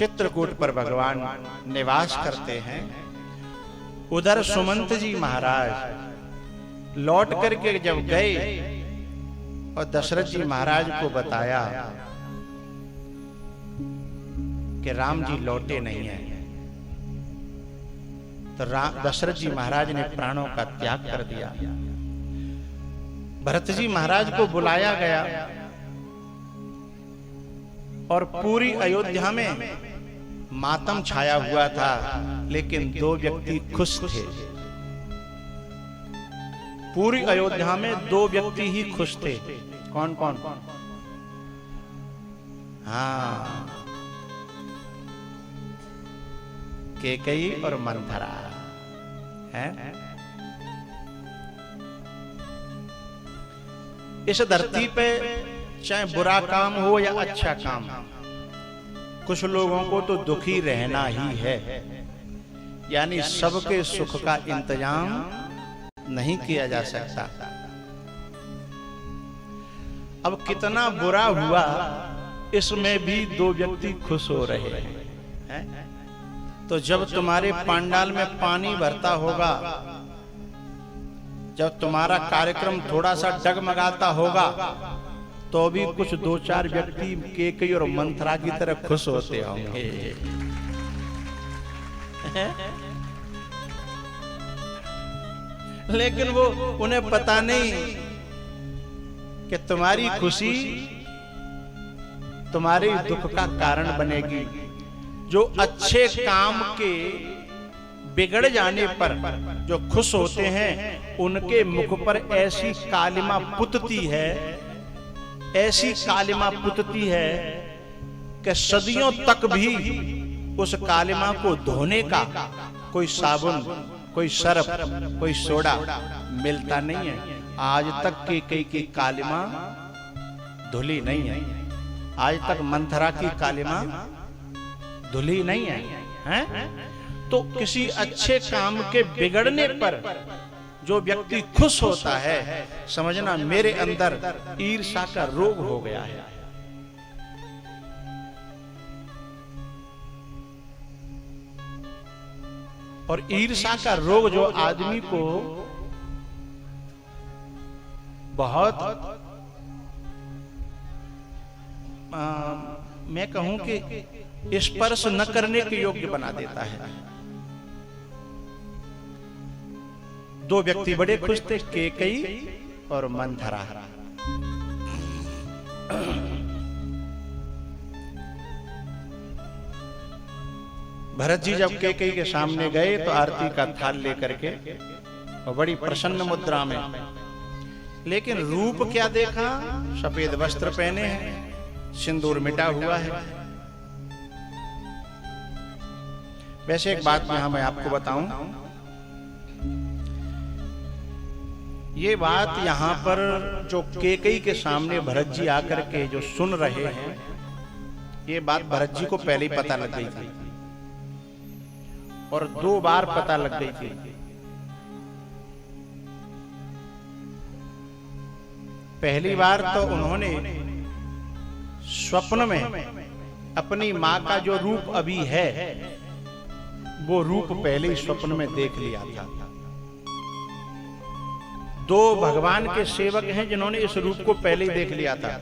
चित्रकूट पर भगवान निवास करते हैं। उधर सुमंत जी महाराज लौट करके जब गए और दशरथ जी महाराज को बताया कि राम जी लौटे नहीं हैं, तो दशरथ जी महाराज ने प्राणों का त्याग कर दिया। भरत जी महाराज को बुलाया गया और पूरी अयोध्या में मातम छाया हुआ था, लेकिन दो व्यक्ति खुश थे। पूरी अयोध्या में दो व्यक्ति ही खुश थे। कौन कौन? हाँ, कैकेयी और मंथरा है। इस धरती पे चाहे बुरा काम हो या अच्छा काम, कुछ लोगों को तो दुखी रहना ही है, यानी सबके सुख का इंतजाम नहीं किया जा सकता। अब कितना बुरा हुआ, इसमें भी दो व्यक्ति खुश हो रहे हैं। तो जब तुम्हारे पंडाल में पानी भरता होगा, जब तुम्हारा कार्यक्रम थोड़ा सा डगमगाता होगा, तो भी कुछ दो चार व्यक्ति कैकेयी और मंथरा की तरह खुश होते होंगे। लेकिन वो उन्हें पता नहीं कि तुम्हारी खुशी तुम्हारे दुख का कारण बनेगी। जो अच्छे काम के बिगड़ जाने पर जो खुश होते हैं, उनके मुख पर ऐसी कालिमा पुतती है, ऐसी कालिमा पुतती है कि सदियों तक भी उस कालिमा को धोने का कोई साबुन, कोई सर्फ, कोई सोडा मिलता नहीं है। आज तक कैकेयी की कालिमा धुली नहीं है, आज तक मंथरा की कालिमा धुली नहीं है, हैं? तो किसी अच्छे काम के बिगड़ने पर जो व्यक्ति खुश होता है, समझना मेरे अंदर ईर्ष्या का रोग हो गया है। और ईर्ष्या का रोग जो आदमी को बहुत मैं कहूं कि स्पर्श न करने के योग्य बना देता है। दो व्यक्ति बड़े खुश थे, कैकेयी और मंथरा। भरत जी जब कैकेयी के सामने गए तो आरती का थाल लेकर के और बड़ी प्रसन्न मुद्रा में, लेकिन रूप क्या देखा? सफेद वस्त्र पहने हैं, सिंदूर मिटा हुआ है। वैसे एक बात यहां मैं आपको बताऊं, ये बात यहां पर जो कैकेयी के सामने भरत जी आकर के जो सुन रहे हैं, ये बात भरत जी को पहले ही पता लग गई थी और 2 बार पता लग गई थी। पहली बार तो उन्होंने स्वप्न में अपनी मां का जो रूप अभी है, वो रूप पहले ही स्वप्न में देख लिया था। 2 भगवान के सेवक हैं जिन्होंने इस रूप को पहले ही देख लिया था।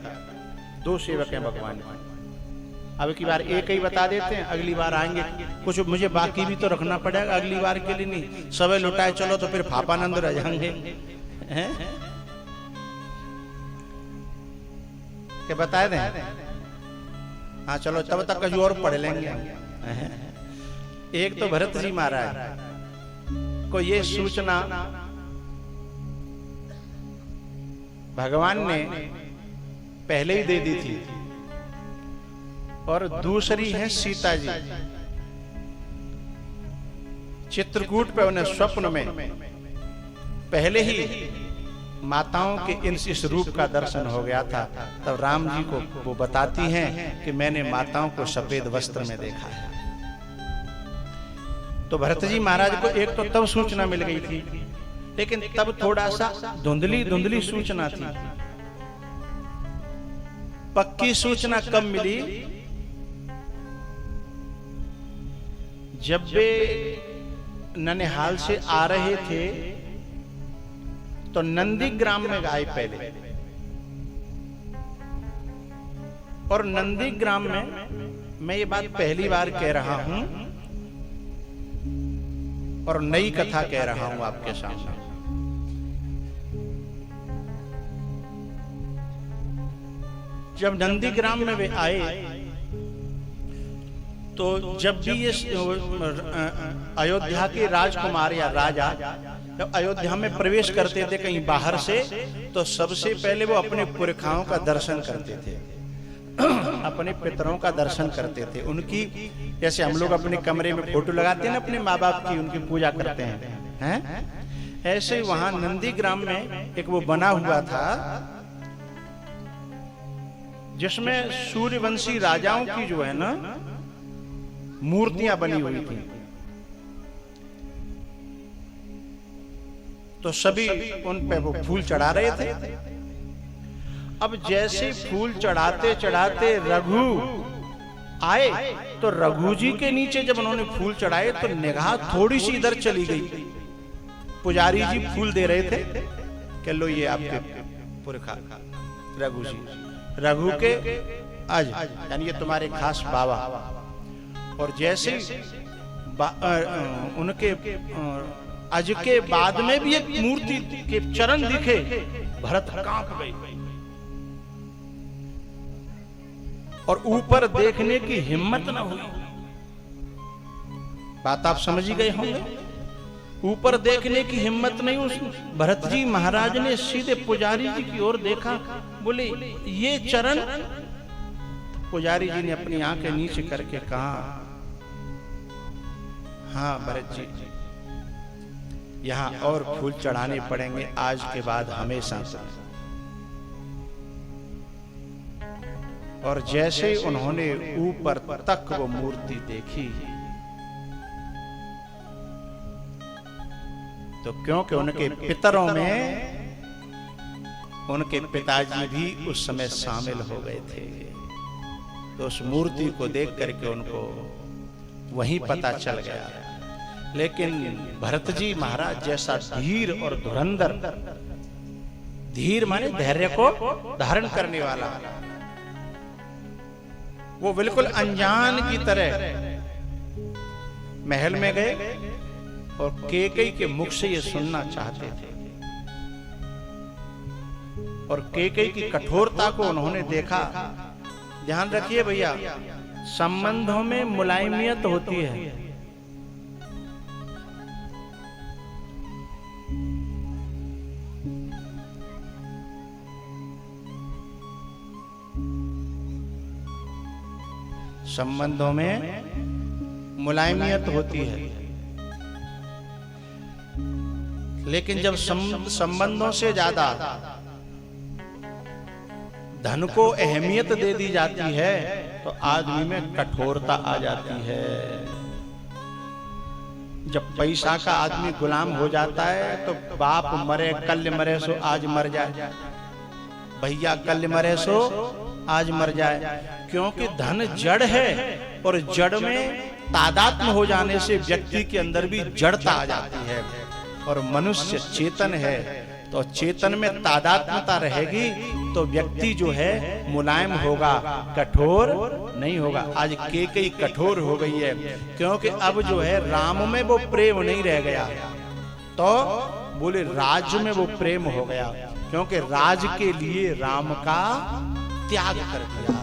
2 सेवक हैं भगवान के। अब की बार एक ही बता देते हैं, अगली बार आएंगे कुछ मुझे बाकी भी तो रखना पड़ेगा अगली बार के लिए। नहीं सब लुटाए चलो तो फिर फापानंद रह जाएंगे, हैं? क्या बताए दें? हाँ चलो तब तक कहीं और पढ़ लेंगे। एक तो भरत जी महाराज को ये सूचना भगवान ने पहले ही दे दी थी, और दूसरी है सीता जी। चित्रकूट पे उन्हें स्वप्न में पहले ही माताओं के इस रूप का दर्शन हो गया था। तब राम जी को वो बताती हैं कि मैंने माताओं को सफेद वस्त्र में देखा है। तो भरत जी महाराज को एक तो तब सूचना मिल गई थी, लेकिन तब थोड़ा सा धुंधली धुंधली सूचना थी। पक्की सूचना कब मिली जब वे ननिहाल से आ रहे थे तो नंदीग्राम में आए पहले, और नंदीग्राम में मैं ये बात पहली बार कह रहा हूं और नई कथा कह रहा हूं आपके सामने। जब नंदीग्राम में वे आए तो जब भी ये अयोध्या के राजकुमार या राजा जब अयोध्या में प्रवेश करते थे कहीं बाहर से, तो सबसे पहले वो अपने पुरखाओं का दर्शन करते थे, अपने पितरों का दर्शन करते थे। उनकी, जैसे हम लोग अपने कमरे में फोटो लगाते हैं ना अपने माँ बाप की, उनकी पूजा करते हैं, ऐसे ही वहां नंदीग्राम में एक वो बना हुआ था जिसमें सूर्यवंशी राजाओं की जो है ना मूर्तियां बनी हुई थी। तो सभी उन पे वो फूल चढ़ा रहे थे। अब जैसे फूल चढ़ाते चढ़ाते रघु आए तो रघु जी के नीचे जब उन्होंने फूल चढ़ाए तो निगाह थोड़ी सी इधर चली गई। पुजारी जी फूल दे रहे थे कि लो ये आपके पुरखा रघु जी, रघु के आज यानी ये तुम्हारे खास बाबा। और जैसे उनके अज के बाद में भी एक मूर्ति के चरण दिखे, भरत कांप गए और ऊपर देखने की हिम्मत न हुई। बात आप समझ ही गए होंगे। ऊपर देखने की हिम्मत नहीं उस भरत जी महाराज ने सीधे पुजारी जी की ओर देखा, बोले ये चरण। पुजारी जी ने अपनी आंखें नीचे करके कहा, हाँ भरत जी, यहां और फूल चढ़ाने पड़ेंगे आज के बाद हमेशा। और जैसे उन्होंने ऊपर तक वो मूर्ति देखी तो क्योंकि उनके पितरों में उनके पिताजी भी उस समय शामिल हो गए थे, तो उस मूर्ति को देख करके उनको वहीं पता चल गया। लेकिन भरत जी महाराज जैसा धीर और धुरंधर, धीर माने धैर्य को धारण करने वाला, वो बिल्कुल अनजान की तरह महल में गए और कैकेयी के मुख से ये सुनना चाहते थे। और कैकेयी की कठोरता को उन्होंने देखा। ध्यान रखिए भैया, संबंधों में मुलायमियत होती है। संबंधों में मुलायमियत होती है, लेकिन जब संबंधों से ज्यादा धन को अहमियत दे दी जाती है तो आदमी में कठोरता आ जाती है। जब पैसा का आदमी गुलाम हो जाता है तो बाप मरे कल मरे सो आज मर जाए, भैया कल मरे सो आज मर जाए, क्योंकि धन जड़ है और जड़ में तादात्म्य हो जाने से व्यक्ति के अंदर भी जड़ता आ जाती है। और मनुष्य चेतन है तो चेतन में तादात्म्यता रहेगी तो व्यक्ति जो है मुलायम होगा, कठोर नहीं होगा। आज कैकेयी कठोर हो गई है क्योंकि अब जो है राम में वो प्रेम नहीं रह गया, तो बोले राज में वो प्रेम हो गया, क्योंकि राज के लिए राम का त्याग कर दिया,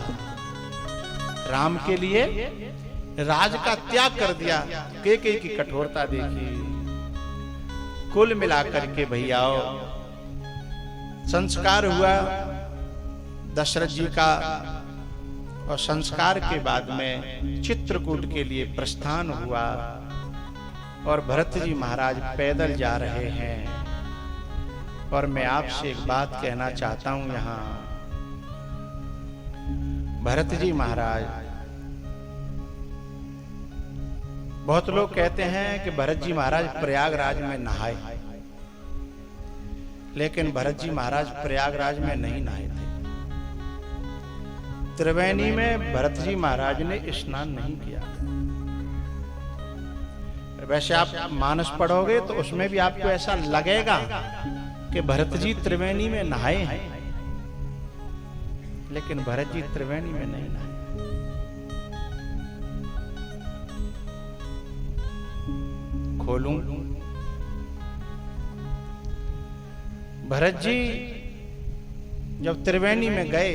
राम के लिए राज का त्याग कर दिया। कैकेयी की कठोरता देखी। कुल मिलाकर के भैयाओ संस्कार हुआ दशरथ जी का, और संस्कार के बाद में चित्रकूट के लिए प्रस्थान हुआ और भरत जी महाराज पैदल जा रहे हैं। और मैं आपसे एक बात कहना चाहता हूं यहां, भरत जी महाराज, बहुत लोग कहते हैं कि भरत जी महाराज प्रयागराज में नहाए, लेकिन भरत जी महाराज प्रयागराज में नहीं नहाए थे। त्रिवेणी में भरत जी महाराज ने स्नान नहीं किया। वैसे आप मानस पढ़ोगे तो उसमें भी आपको ऐसा लगेगा कि भरत जी त्रिवेणी में नहाए हैं, लेकिन भरत जी त्रिवेणी में नहीं नहाए। खोलूं, भरत जी जब त्रिवेणी में गए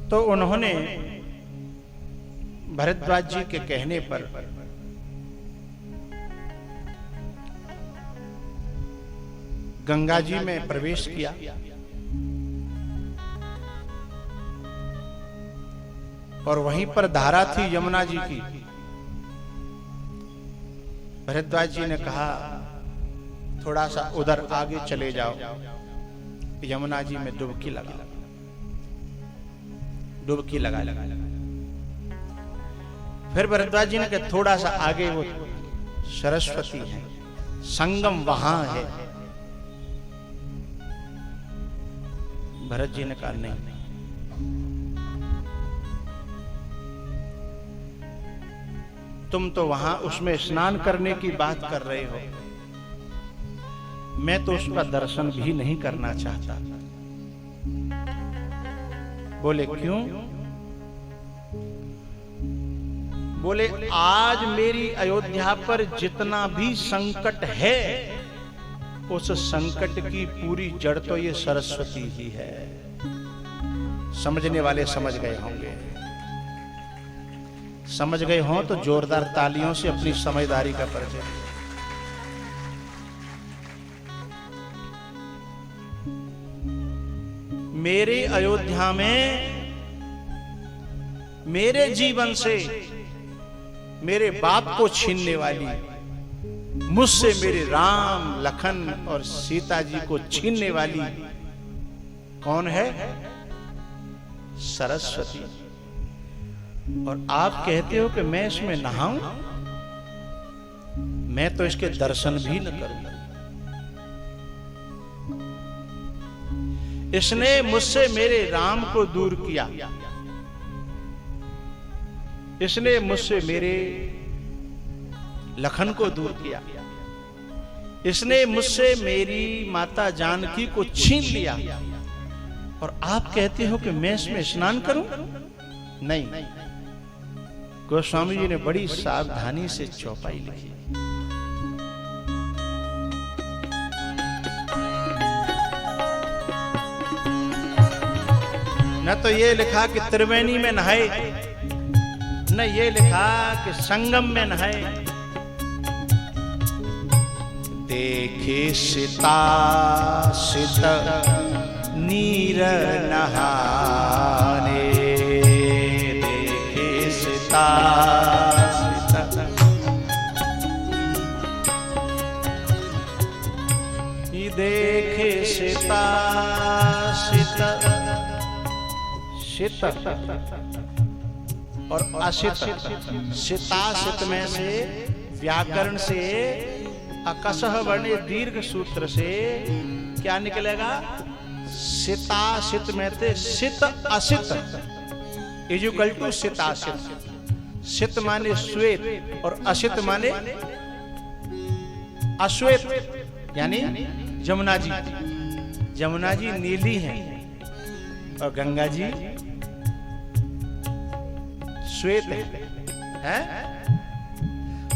तो उन्होंने भरद्वाज जी के कहने पर गंगा जी में प्रवेश किया और वहीं पर धारा थी यमुना जी की। भरद्वाज जी ने कहा थोड़ा सा उधर आगे चले जाओ, यमुना जी में डुबकी लगा। डुबकी लगा। फिर भरद्वाज जी ने कहा थोड़ा सा आगे वो सरस्वती है, संगम वहां है। भरत जी ने कहा नहीं, तुम तो वहां उसमें स्नान करने की बात कर रहे हो, मैं तो उसका दर्शन भी नहीं करना चाहता। बोले क्यों? बोले आज मेरी अयोध्या पर जितना भी संकट है, उस संकट की पूरी जड़ तो ये सरस्वती ही है। समझने वाले समझ गए होंगे, समझ गए हों तो जोरदार तालियों से अपनी समझदारी का परिचय। मेरे अयोध्या में मेरे जीवन से मेरे बाप को छीनने वाली, मुझसे मेरे राम लखन और सीता जी को छीनने वाली कौन है? सरस्वती। और आप कहते हो कि मैं इसमें नहाऊं, मैं तो इसके दर्शन भी न करूं। इसने मुझसे मेरे राम को दूर किया, इसने मुझसे मेरे लखन को दूर किया, इसने मुझसे मेरी माता जानकी को छीन लिया, और आप कहते हो कि मैं इसमें स्नान करूं? नहीं। गोस्वामी जी ने बड़ी सावधानी से चौपाई लिखी। न तो ये लिखा कि त्रिवेणी में नहाए, न ये लिखा कि संगम में नहाए। देखे सीता सित नीर नहाने, देखे सीता सित, देखे सीता सित, शीत और अशित। शिताशित में से व्याकरण से अकसह वर्णे दीर्घ सूत्र से क्या निकलेगा? शिताशित में से शित अशित इजुकल टू शिताशित। शित माने श्वेत और अशित माने अश्वेत, यानी जमुना जी। जमुना जी नीली है और गंगा जी श्वेत है।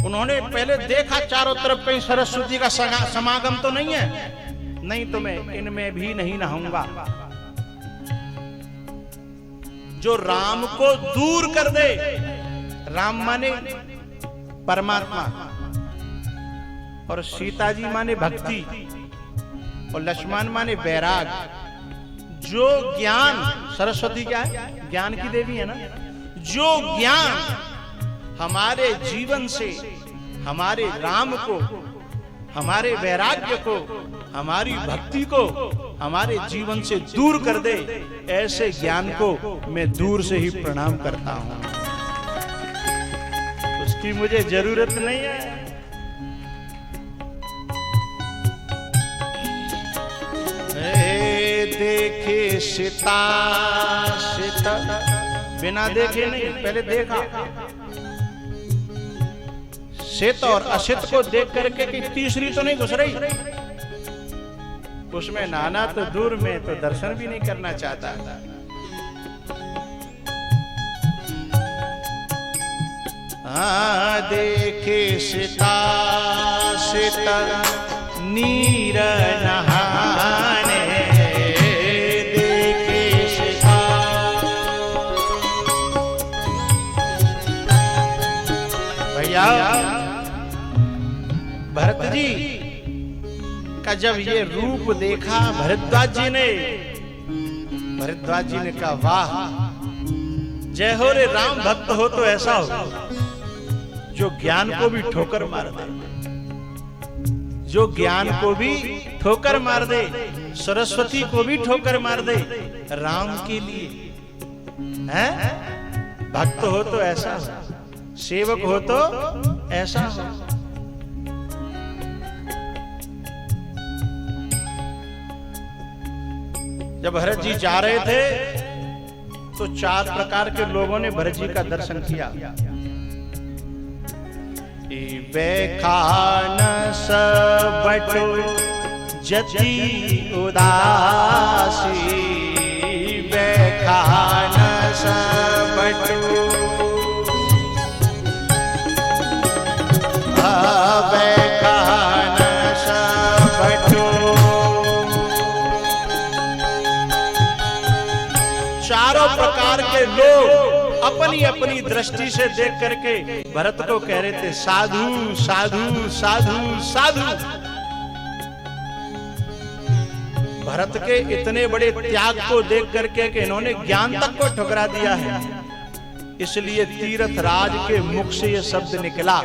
उन्होंने पहले देखा चारों तरफ कहीं सरस्वती का समागम तो नहीं है, नहीं तो मैं इनमें भी नहीं नहाऊंगा। जो राम को दूर कर दे, राम माने परमात्मा और सीता जी माने भक्ति और लक्ष्मण माने वैराग। जो ज्ञान, सरस्वती क्या है? ज्ञान की देवी है ना। जो ज्ञान हमारे जीवन से हमारे राम को, हमारे वैराग्य को, हमारी भक्ति को हमारे जीवन से दूर कर दे, ऐसे ज्ञान को मैं दूर से ही प्रणाम करता हूं। उसकी मुझे जरूरत नहीं है। देखे सीता सित बिना देखे नहीं, पहले देखा। सित और असित को देख करके कि तीसरी तो नहीं घुस रही, उसमें नाना तो दूर में तो दर्शन भी नहीं करना चाहता। देखे सीता सीता नीर नहाने, देखे सीता। भैया भरत जी का जब ये रूप देखा भरद्वाज जी ने कहा वाह, जय हो रे राम भक्त हो तो ऐसा हो जो ज्ञान को भी ठोकर मार दे, जो ज्ञान को भी ठोकर मार दे, सरस्वती को भी ठोकर मार दे राम के लिए। हैं? भक्त हो तो ऐसा हो, सेवक हो तो ऐसा हो। जब भरत जी जा रहे थे तो 4 प्रकार के लोगों ने भरत जी का दर्शन किया। बैखानस बटो जति उदासी, बैखानस बटो बैखानस बटो। चारों प्रकार के लोग अपनी अपनी दृष्टि से देख करके भरत को कह रहे थे साधु साधु साधु साधु। भरत के इतने बड़े त्याग को देख करके कि इन्होंने ज्ञान तक को ठुकरा दिया है, इसलिए तीर्थ राज के मुख से ये शब्द निकला।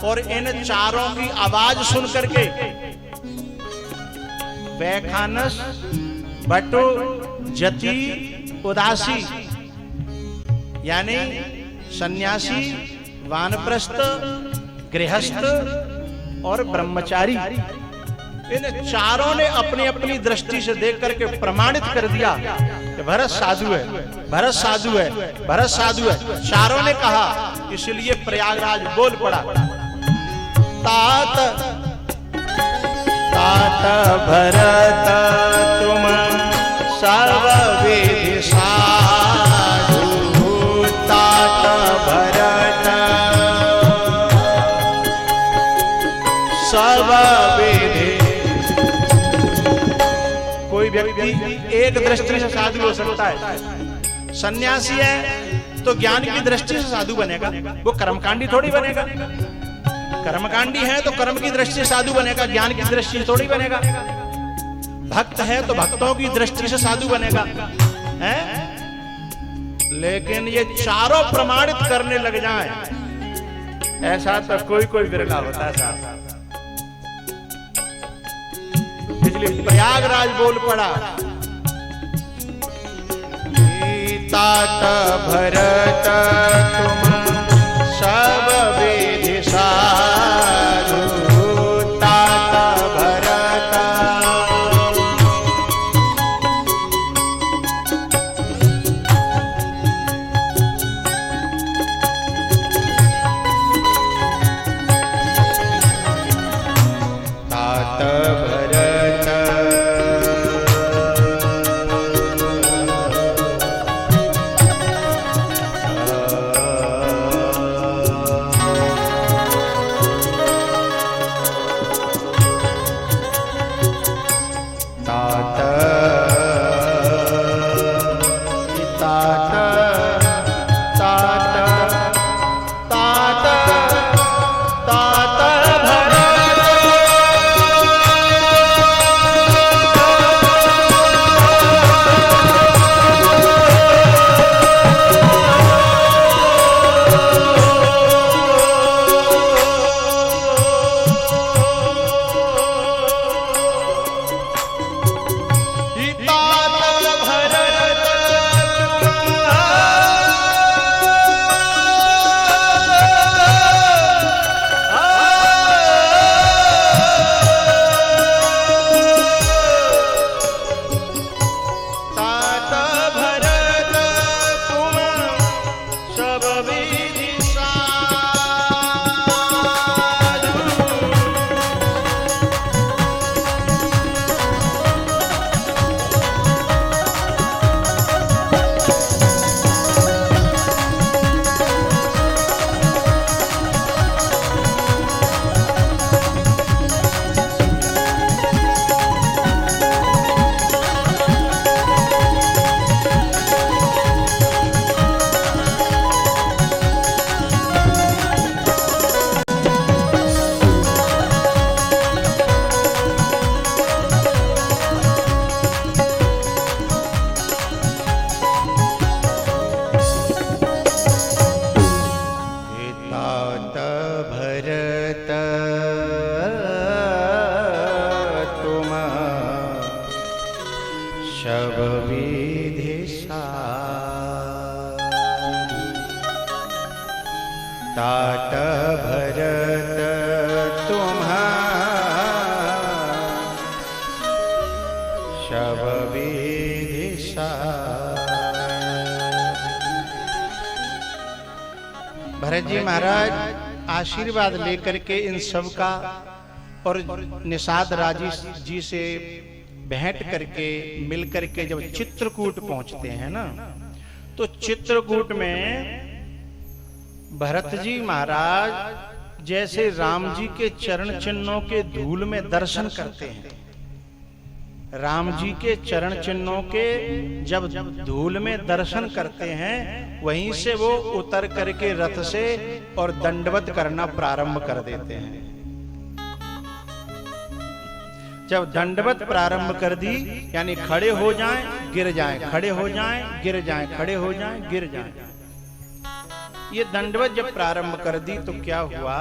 और इन चारों की आवाज सुन करके बैखानस बटो जति उदासी, यानी सन्यासी, वानप्रस्थ, गृहस्थ और ब्रह्मचारी, इन चारों ने अपनी अपनी दृष्टि से देख करके प्रमाणित कर दिया कि भरत साधु है, भरत साधु है, भरत साधु है। चारों ने कहा, इसलिए प्रयागराज बोल पड़ा तात तात भरत तुम सर्ववेद साधु, तात भरत सर्ववेद। कोई व्यक्ति एक दृष्टि से साधु हो सकता है। सन्यासी है तो ज्ञान की दृष्टि से साधु बनेगा, वो कर्मकांडी थोड़ी बनेगा। कर्मकांडी है तो कर्म की दृष्टि से साधु बनेगा, ज्ञान की दृष्टि से थोड़ी बनेगा। भक्त है तो भक्तों की दृष्टि से साधु बनेगा, हैं? लेकिन ये चारों प्रमाणित करने लग जाएं, ऐसा तो कोई कोई विरला होता है साहब। इसलिए प्रयागराज बोल पड़ा तात भरत तुम सब वेद साधु, तात भरत तात भरत तात भरत तुम्हारा शब विदिशा। भरत जी महाराज आशीर्वाद लेकर के इन सब का और निषाद राजी जी से भेंट करके मिल करके जब चित्रकूट पहुंचते हैं ना, तो चित्रकूट में भरत जी महाराज जैसे राम जी के चरण चिन्हों के धूल में दर्शन करते हैं, राम जी के चरण चिन्हों के जब धूल में दर्शन करते हैं, वहीं से वो उतर करके रथ से और दंडवत करना प्रारंभ कर देते हैं। जब दंडवत प्रारंभ कर दी, यानी खड़े हो जाएं गिर जाएं, खड़े हो जाएं गिर जाएं, खड़े हो जाएं गिर जाएं, ये दंडवत जब प्रारंभ कर दी तो क्या हुआ,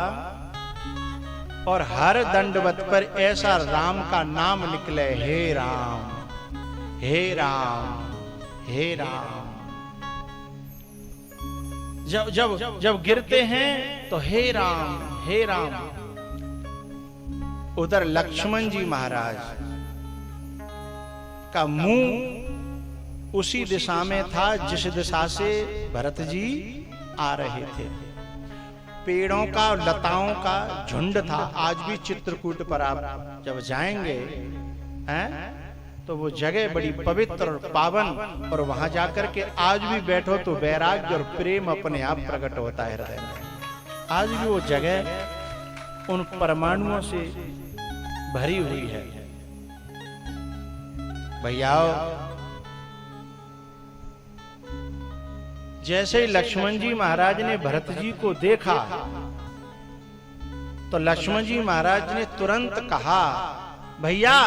और हर दंडवत पर ऐसा राम का नाम निकले, हे राम हे राम हे राम। जब जब जब गिरते हैं तो हे राम हे राम। उधर लक्ष्मण जी महाराज का मुंह उसी दिशा में था जिस दिशा से भरत जी आ रहे थे। पेड़ों का और लताओं का झुंड था। आज भी चित्रकूट पर आप जब जाएंगे हैं तो वो जगह बड़ी पवित्र और पावन, और वहां जाकर के आज भी बैठो तो वैराग्य और प्रेम अपने आप प्रकट होता है हृदय में। आज भी वो जगह उन परमाणुओं से भरी हुई है। भैया जैसे ही लक्ष्मण जी महाराज ने भरत जी को देखा तो लक्ष्मण जी महाराज ने तुरंत कहा, भैया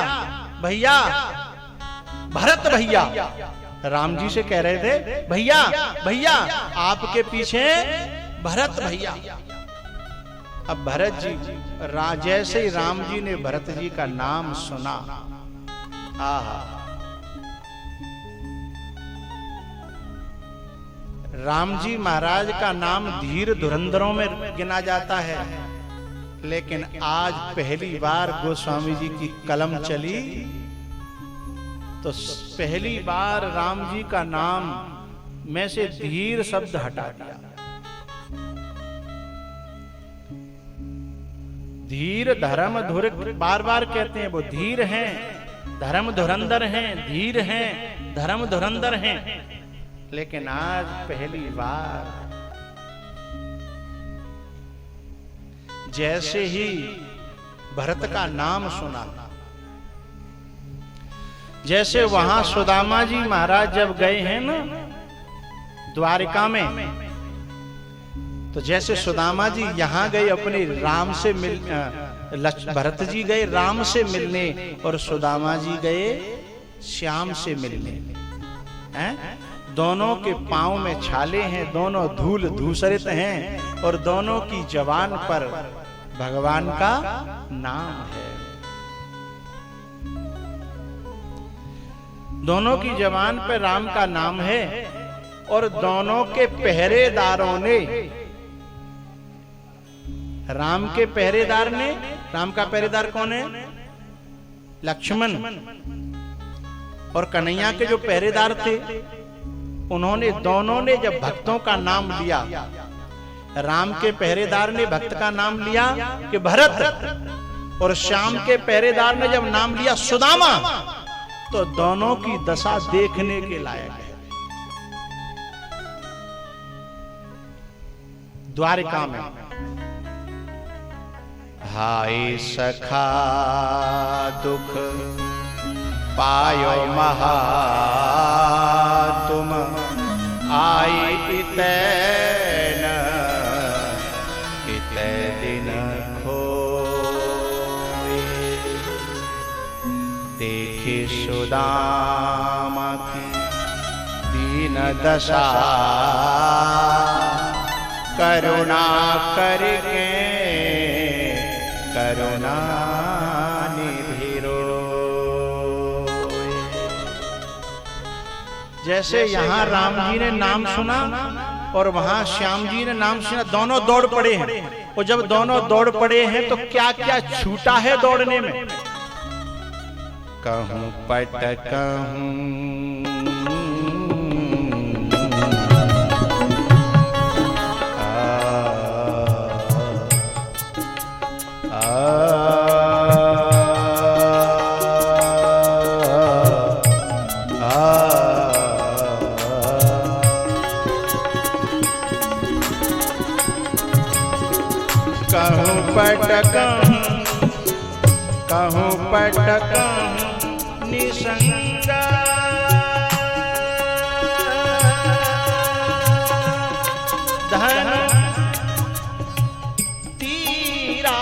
भैया भरत भैया। राम जी से कह रहे थे भैया भैया आपके पीछे भरत भैया। अब भरत जी जैसे ही राम जी ने भरत जी का नाम सुना, आहा, राम जी महाराज का नाम धीर धुरंधरों में गिना जाता है, लेकिन आज पहली बार गोस्वामी जी की कलम चली तो पहली बार राम जी का नाम में से धीर शब्द हटा दिया। धीर धर्म धुर बार बार कहते हैं, वो धीर हैं, धर्म धुरंधर हैं, धीर हैं, धर्म धुरंधर हैं, लेकिन आज पहली बार जैसे ही भरत का नाम सुना, जैसे वहां सुदामा जी महाराज जब गए हैं ना द्वारिका में, तो जैसे सुदामा जी यहां गए अपने राम से मिल, भरत जी गए राम से मिलने और सुदामा जी गए श्याम से मिलने हैं। दोनों के पांव में छाले हैं, दोनों धूल धूसरित हैं और दोनों की जबान पर भगवान का नाम है। दोनों की जबान पर राम का नाम है और दोनों के पहरेदारों ने, राम के पहरेदार ने, राम का पहरेदार कौन है? लक्ष्मण। और कन्हैया के जो पहरेदार थे उन्होंने, दोनों ने जब भक्तों का नाम लिया, राम के पहरेदार ने भक्त का नाम लिया कि भरत, और श्याम के पहरेदार ने जब नाम लिया सुदामा, तो दोनों की दशा देखने के लायक है। द्वारिका में हाय सखा दुख पायो महा तुम आई इतैन इतै दिन खोए देखे सुदामा की दीन दशा करुणा करके करुणा निधिरो। जैसे यहां राम जी ने नाम सुना और वहां श्याम जी ने नाम सुना, दोनों दौड़ पड़े हैं। और जब दोनों दौड़ पड़े हैं तो क्या क्या छूटा है दौड़ने में। कहूं पट कहूं कहूं पटक निसंग धन तीरा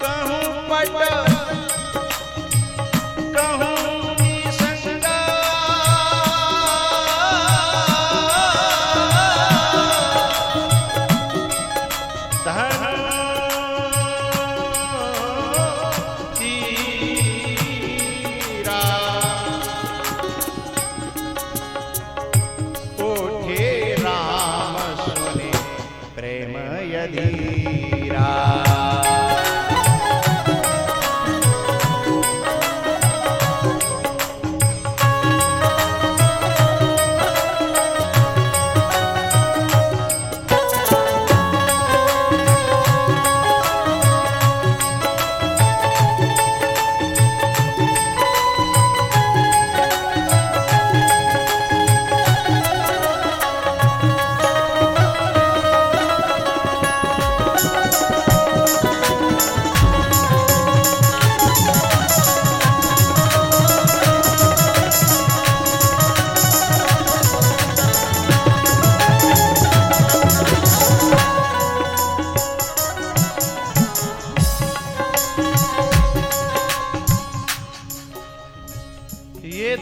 कहूं पटक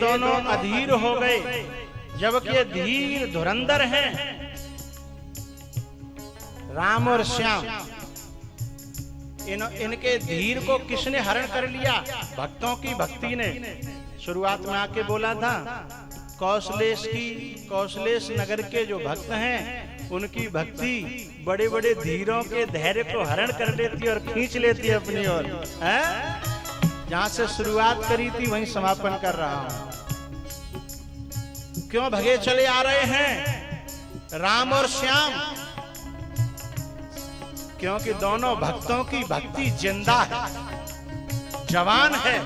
दोनों अधीर हो गए, जबकि ये धीर धुरंधर हैं राम और श्याम। इनके धीर को किसने हरण कर लिया? भक्तों की भक्ति ने। शुरुआत में आके बोला था कौशलेश नगर के जो भक्त हैं उनकी भक्ति बड़े बड़े धीरों के धैर्य को हरण कर लेती है और खींच लेती है अपनी ओर। जहां से शुरुआत करी थी वहीं समापन कर रहा हूं। क्यों भगे चले आ रहे हैं राम और श्याम? क्योंकि दोनों भक्तों की भक्ति जिंदा है, जवान है।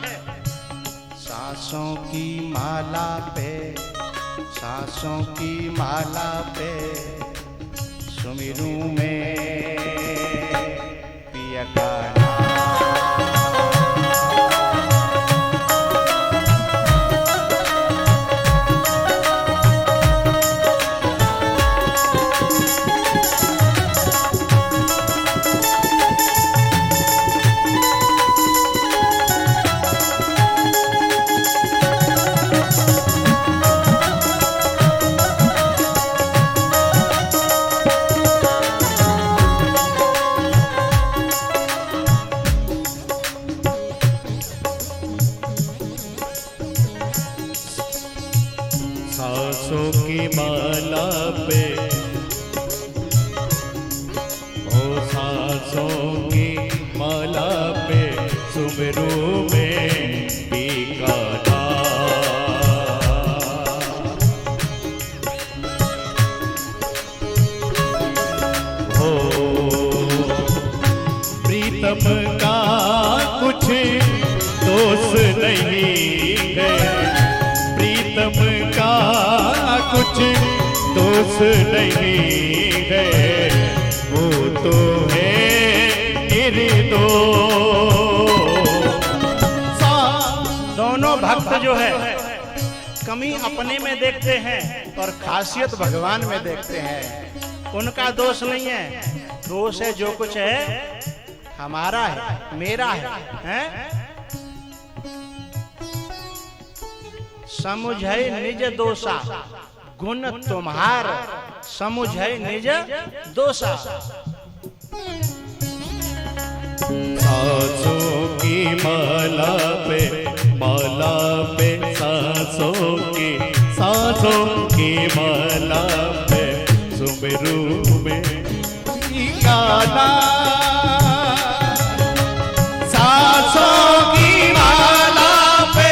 सांसों की माला पे, सांसों की माला पे सुमिरूं में पिया का सांसों की माला पे, ओ सांसों की माला पे सुमिरूं में पीका हो। प्रीतम का कुछ दोष नहीं है, प्रीतम का कुछ दोष नहीं है, वो तो है निर्दोष। दोनों भक्त जो है कमी अपने में देखते हैं और खासियत भगवान में देखते हैं। उनका दोष नहीं है, दोष है जो कुछ है हमारा है, मेरा है? समुझै निज दोषा गुण तुम्हार, समुझै निज दोषा। सांसों की माला पे सांसों की माला पे सुमेरू में गाना सांसों की माला पे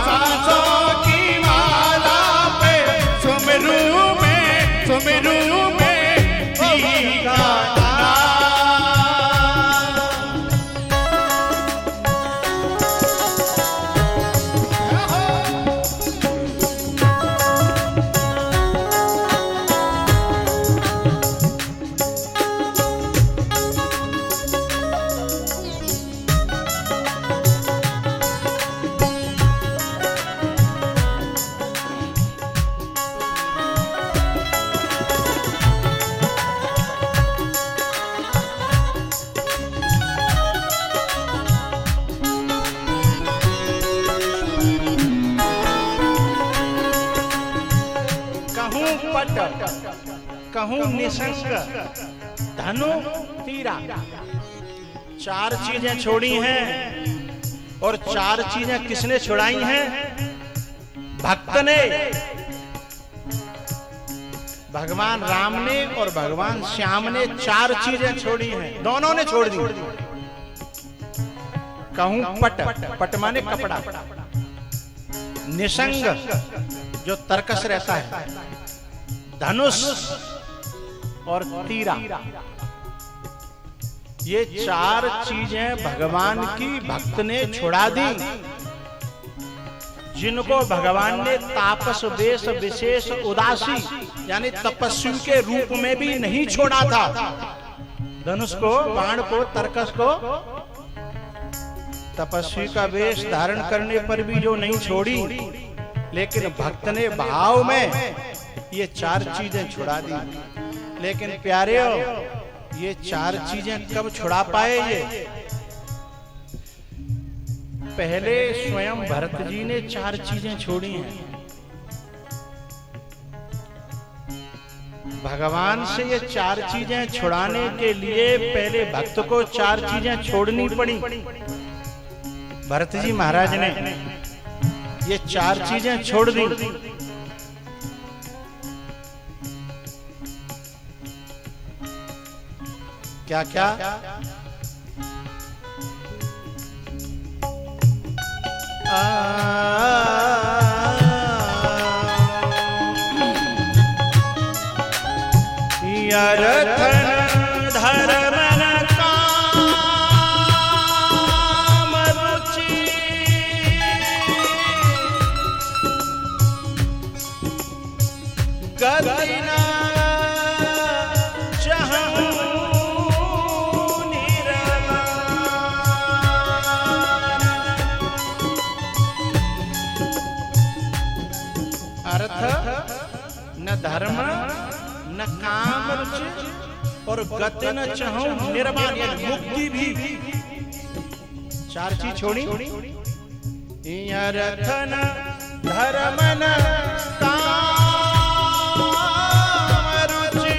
सांसों की माला पे सुमेरू में गाना। कहूं निसंग धनु तीरा, चार चीजें छोड़ी हैं। और चार चीजें किसने छुड़ाई हैं? भक्त ने। भगवान राम ने और भगवान श्याम ने चार चीजें छोड़ी हैं, दोनों ने छोड़ दी। कहूं पट माने कपड़ा, निसंग जो तर्कस रहता है, धनुष और तीरा, ये चार चीजें भगवान की भक्त ने छुड़ा दी। जिनको भगवान ने तापस वेश विशेष उदासी यानी तपस्वी के रूप में भी नहीं छोड़ा था। धनुष को, बाण को, तर्कस को तपस्वी का वेश धारण करने पर भी जो नहीं छोड़ी, लेकिन भक्त ने भाव में ये चार चीजें छुड़ा दी। लेकिन प्यारे हो, ये चार चीजें कब छुड़ा पाए? ये पहले स्वयं भरत जी ने चार चीजें छोड़ी हैं। भगवान से ये चार चीजें छुड़ाने के लिए पहले भक्त को चार चीजें छोड़नी पड़ी। भरत जी महाराज ने ये चार चीजें छोड़ दी। क्या क्या? यरथन धर्मन काम रुचि, गति न चाहूं न धर्म न काम रुचि और गति न चाहूं निर्वाण यानी मुक्ति भी। चार चीज छोड़ी। अर्थ न धर्म न काम रुचि,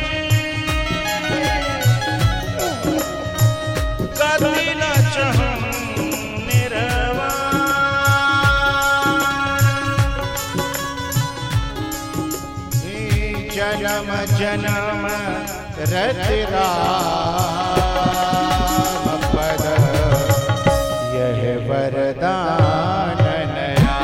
गति न चाहूं जन्म जन्म रति राम पद, यह वरदान नया।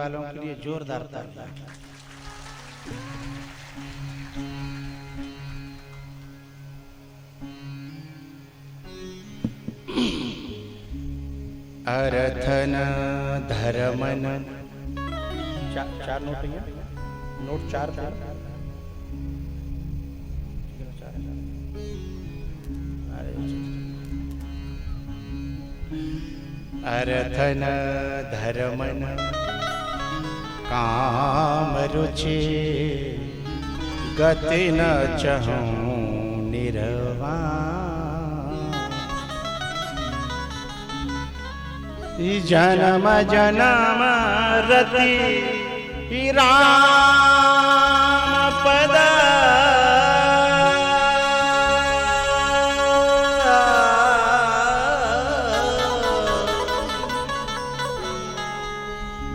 वालों के लिए जोरदार तालियां। अरथन धर्मन चार नोट हैं, नोट चार अरथन धर्मन काम रुचि गति न चहूं निर्वाण। जन्म जन्म रति राम पद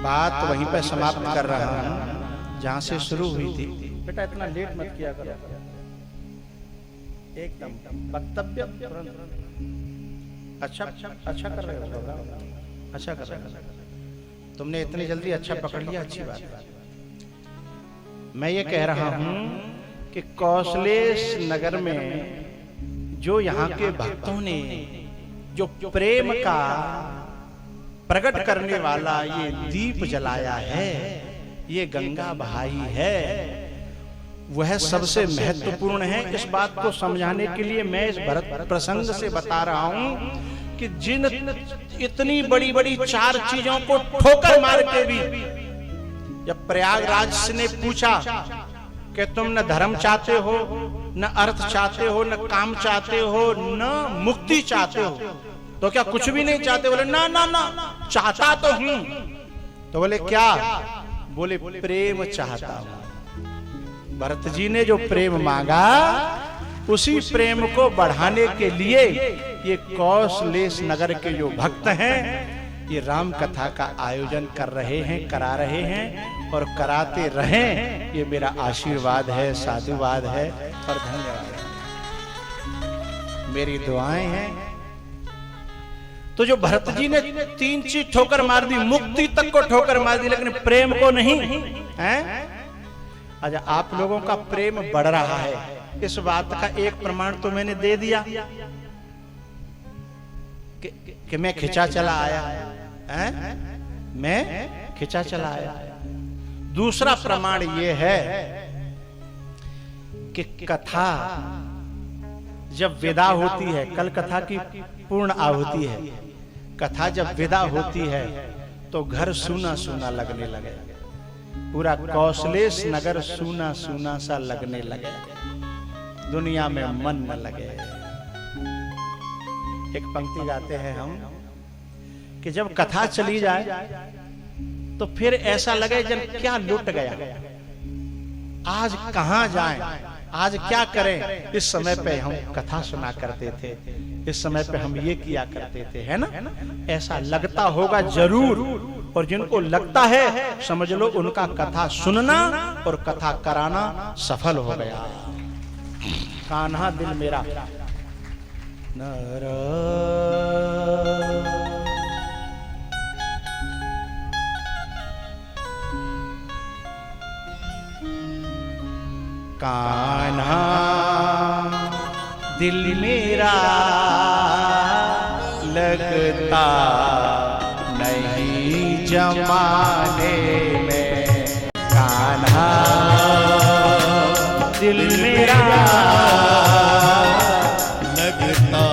बात वहीं पर समाप्त कर रहा हूं जहां से शुरू हुई थी। बेटा इतना लेट मत किया करो, एकदम वक्तव्य अच्छा कर रहे हो, अच्छा कर रहे हो। तुमने इतनी जल्दी अच्छा पकड़ लिया, अच्छी बात है। मैं ये कह रहा हूं कि कौशलेश नगर में जो यहाँ के भक्तों ने जो प्रेम का प्रकट करने वाला ये दीप जलाया है, ये गंगा बहाई है, वह सबसे महत्वपूर्ण है। इस बात को समझाने के लिए मैं इस भरत प्रसंग से बता रहा हूं कि जिन इतनी बड़ी बड़ी चार चीजों को ठोकर मार के भी जब प्रयागराज ने पूछा कि तुम न धर्म चाहते हो, न अर्थ चाहते हो, न काम चाहते हो, न मुक्ति चाहते हो, तो क्या कुछ भी नहीं चाहते? बोले ना ना ना, चाहता तो हूं। तो बोले क्या? बोले प्रेम चाहता हूं। भरत जी ने जो प्रेम मांगा, उसी प्रेम को बढ़ाने के लिए ये कौशलेश नगर के जो भक्त हैं, ये राम कथा का आयोजन कर रहे हैं, करा रहे हैं और कराते रहें। ये मेरा आशीर्वाद है, साधुवाद है और धन्यवाद है, मेरी दुआएं हैं। तो जो भरत जी ने तीन चीज ठोकर मार दी, मुक्ति तक को ठोकर मार दी, लेकिन प्रेम को नहीं है। अच्छा, आप लोगों का प्रेम बढ़ रहा है, इस बात का एक प्रमाण तो मैंने दे दिया कि मैं खिंचा चला आया है, मैं खिंचा चला आया। दूसरा प्रमाण यह है कि कथा जब विदा होती है, कल कथा की पूर्ण आहुति है, कथा जब विदा होती है तो घर सूना सूना लगने लगे, पूरा कौशलेश नगर सूना सूना सा लगने लगे, दुनिया में मन न लगे। एक पंक्ति गाते हैं हम कि जब कथा चली जाए तो फिर ऐसा लगे जब क्या लुट गया, आज कहां जाएं, आज क्या करें। इस समय पे हम कथा सुना करते थे, इस समय पे हम ये किया करते थे, है ना? ऐसा लगता होगा जरूर, और जिनको लगता है समझ लो उनका कथा सुनना और कथा कराना सफल हो गया। कान्हा दिल मेरा नरा कान्हा दिल मेरा लगता नहीं जमाने में, कान्हा दिल मेरा लगता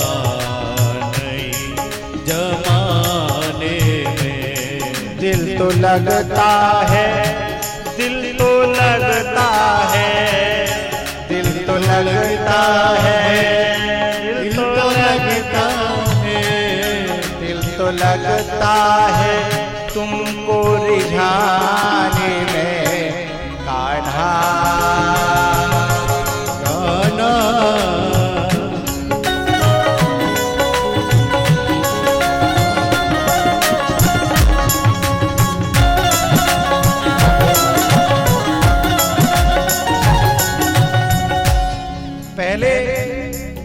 नहीं जमाने में। दिल तो लगता है, दिल तो लगता है, दिल तो लगता है, दिल तो लगता है, दिल तो लगता है तुमको रिझाने में, कान्हा कान्हा। पहले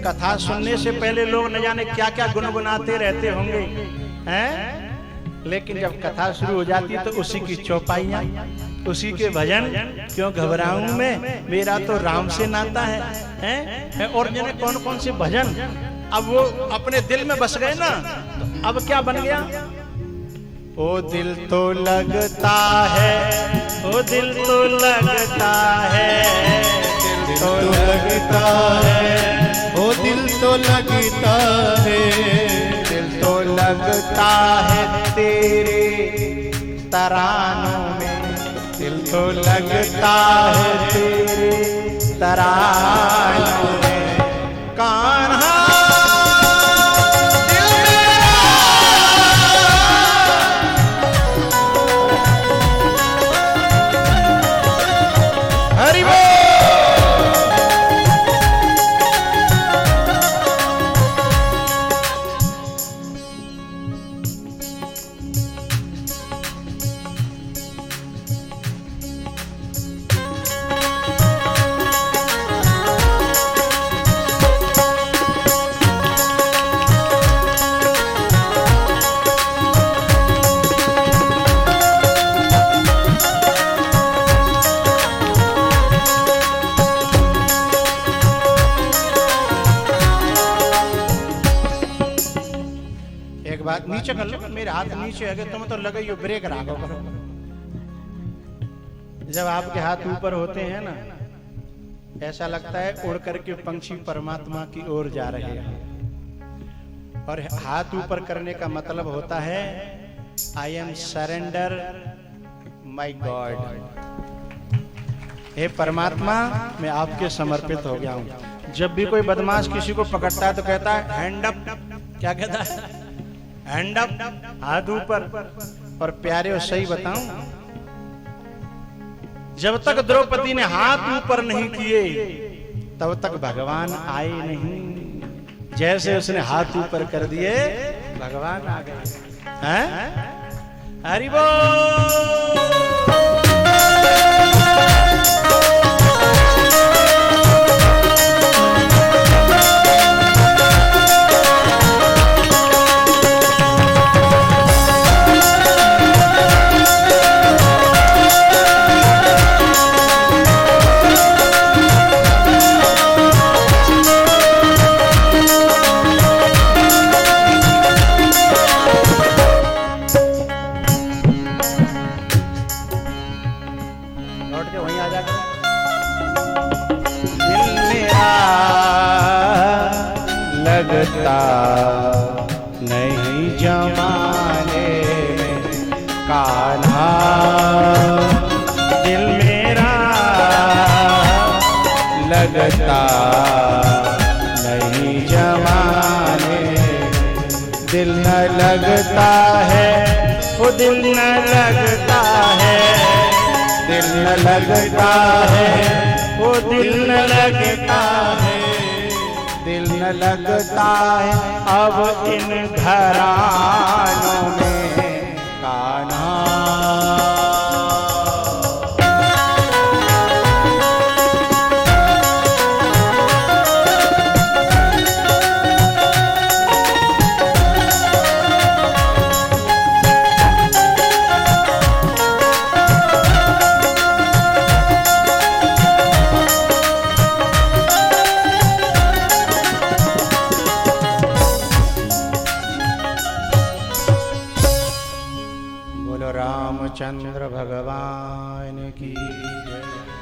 कथा सुनने से पहले लोग न जाने क्या क्या गुनगुनाते रहते होंगे, हैं? लेकिन जब कथा शुरू हो जाती है तो उसी की चौपाइयाँ, उसी के भजन। क्यों घबराऊं मैं, मेरा तो राम से नाता है? और जाने कौन कौन से भजन अब वो अपने दिल में बस गए ना, तो अब क्या बन गया? ओ दिल तो लगता है, ओ दिल तो लगता है, दिल तो लगता है, ओ दिल तो लगता है, दिल तो लगता है तेरे तरानों में, दिल तो लगता है तेरे तरानों में। कान्हा हरि बोल। नीचे कर लो, मेरे हाथ नीचे है तुम तो लगे यो ब्रेक राखो करो। जब आपके हाथ ऊपर होते हैं ना, ऐसा लगता है उड़ करके पंछी परमात्मा की ओर जा रहे हैं। और हाथ ऊपर करने का मतलब होता है I am surrender my god. हे परमात्मा, मैं आपके समर्पित हो गया हूं। जब भी कोई बदमाश किसी को पकड़ता है तो कहता है हैंड अप। क्या कहता है? हैंड अप, हाथ ऊपर। और प्यारे और सही बताऊं, जब तक द्रौपदी ने हाथ ऊपर नहीं किए तब तक भगवान आए नहीं। जैसे उसने हाथ ऊपर कर दिए भगवान आ गए। हैं? हरि बोल। लगता नहीं जमाने में कान्हा, दिल मेरा लगता नहीं जमाने। दिल न लगता है, वो दिल न लगता है, दिल न लगता है, वो दिल न लगता है, दिल न लगता है अब इन घरानों में कान्हा। रामचंद्र भगवान की जय।